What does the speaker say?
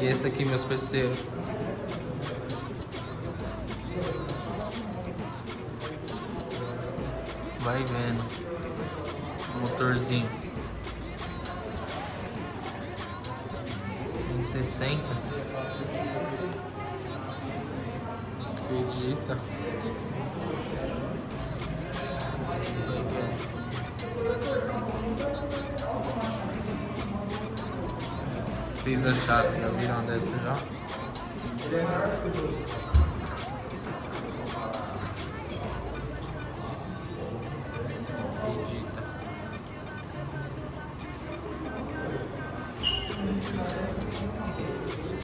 E esse aqui, meus parceiros. Vai vendo. Motorzinho. 160. Acredita? Pisa chato, já viram dessa já?